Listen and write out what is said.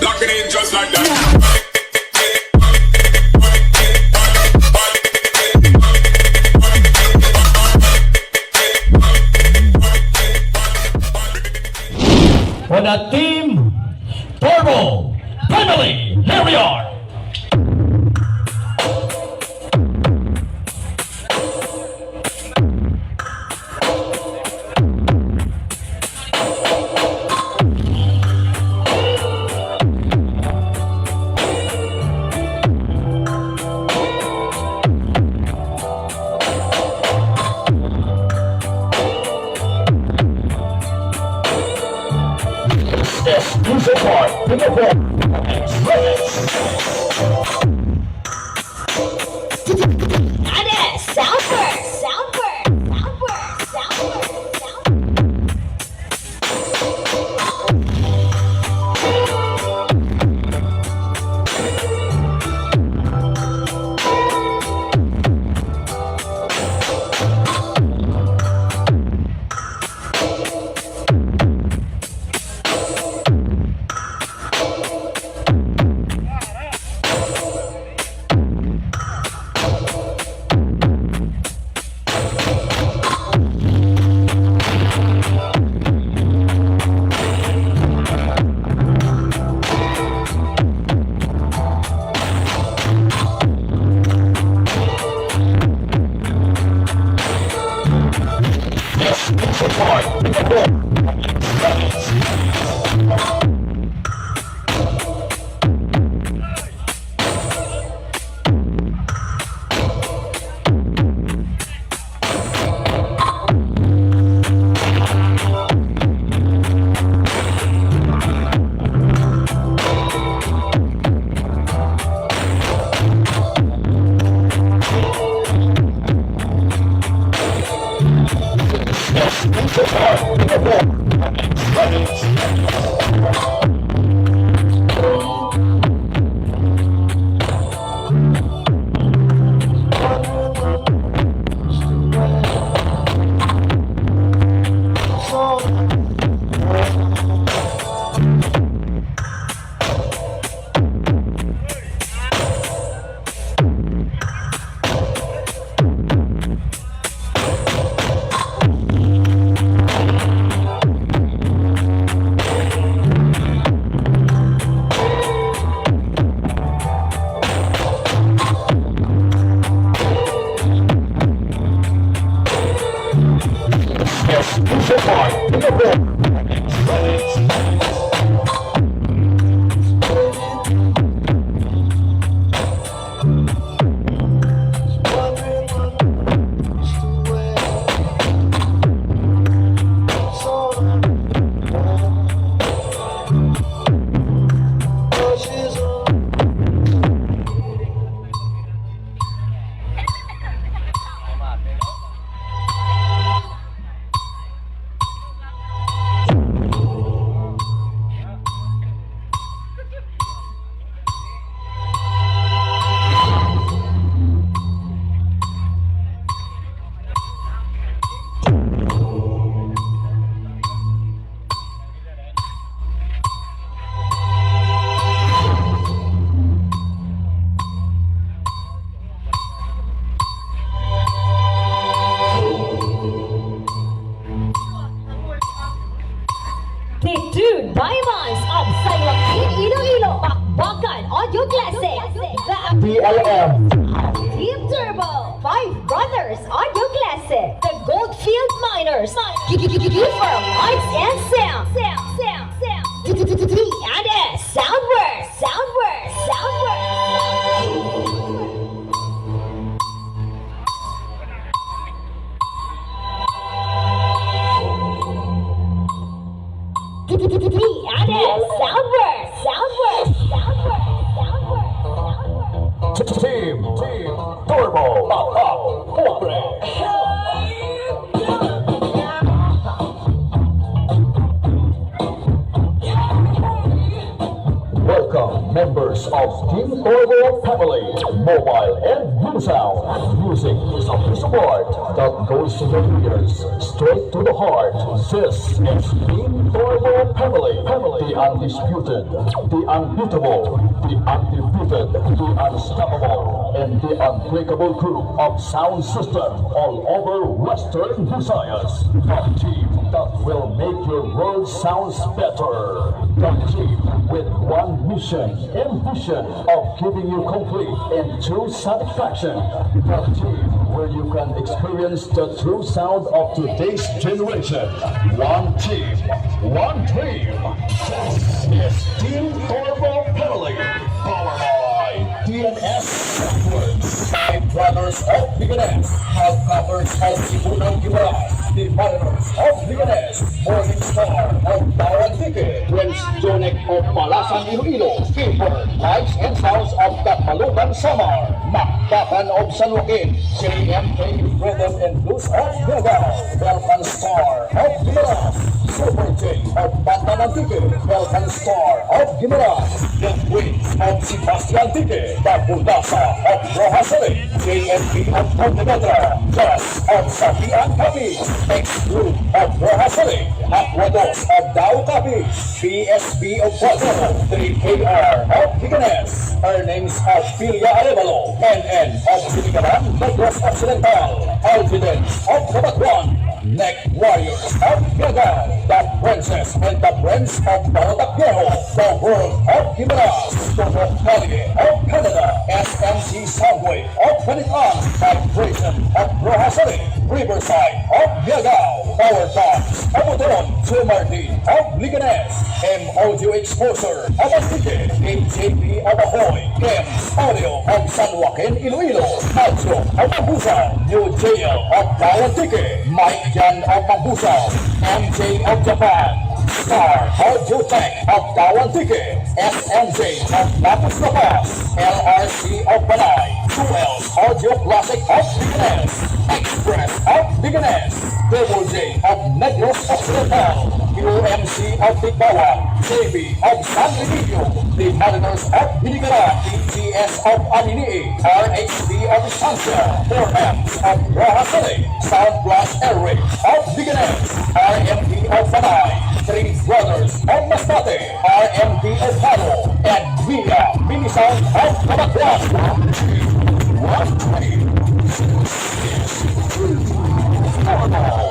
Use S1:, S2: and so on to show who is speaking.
S1: lock it in just like that.
S2: For the team Turbo Family, here we are. Music part, pick up
S3: Diamonds of Saywakin Iloilo Makbakan Audio Classic. The
S2: BLM.
S3: Team Turbo, Five Brothers Audio Classic. The Goldfield Miners. Keafer Lights and Sound. T&S Soundworks.
S2: Team Turbo Welcome members of Team Turbo family, mobile and Filipino sound. Music is a piece of art that goes to the ears, straight to the heart. This is Team Turbo Family. The undisputed, the unbeatable, the undefeated, the unstoppable, and the unbreakable group of sound system all over Western Visayas. The team that will make your world sounds better. The team with one mission and vision of giving you complete and true satisfaction. The team where you can experience the true sound of today's generation. One team, one dream. This is Team Turbo Family, powered by DNS Networks. Five brothers of Liganes, half-covers of Sibunang Gibaras, the Mariners of Liganes, Morning Star of Tarantique, Prince Jonek of Palasan Iloilo, Keafer, Lights and Sounds of Catalogan Samar, Makbakan of San Joaquin, JMK Rhythm and Blues of Bilbao, Welcome Star of Gibaras, Super J of Pantanantique, Welcome Star of Gibaras, The Twins of Sebastian Tique, Babudasa of Rojas JMP of Pontevedra, Just of Sabian Capiz, X-Group of Rojas Aquados of Dao Capiz, PSB of Guadalajara, 3KR of Liganes, Earnings of Pilia Arevalo, NN of Silicaran, Negros Occidental, Alvidence of Cabatuan, Neck Warriors of Gagal, the Princess and the Prince of Barotac Viejo, the World of Gibaras, Toto Cali of Canada, SMC Soundwave of Panitan, Vibration of Rojas Riverside of Viagao, Power Box of Otoron, Martin of Liganes, M Audio Exposure of Antique, HJP of Ahoy, Kems Audio of San Joaquin, Iloilo, Nacho of Mabusa, New JL of Tarantique, Mike Jan of Mabusa, MJ of Japan, Star Audio Tech of Tarantique, SMJ of Lapis Lakas, LRC of Balay, 2Ls Audio Classic of Liganes, Express of Liganes, Double J of Negros Occidental, UMC of Tigbawan, JB of San Remigio, the Mariners of Biligaran, ETS of Anini, RHD of Estancia, 4Ms of Rojas Sound Blast Airway of Liganes, RMP of Panay, 3 Brothers of Masbate, RMP of Halo, and Villa Mini Sound of Cabatuan. One team. This is Turbo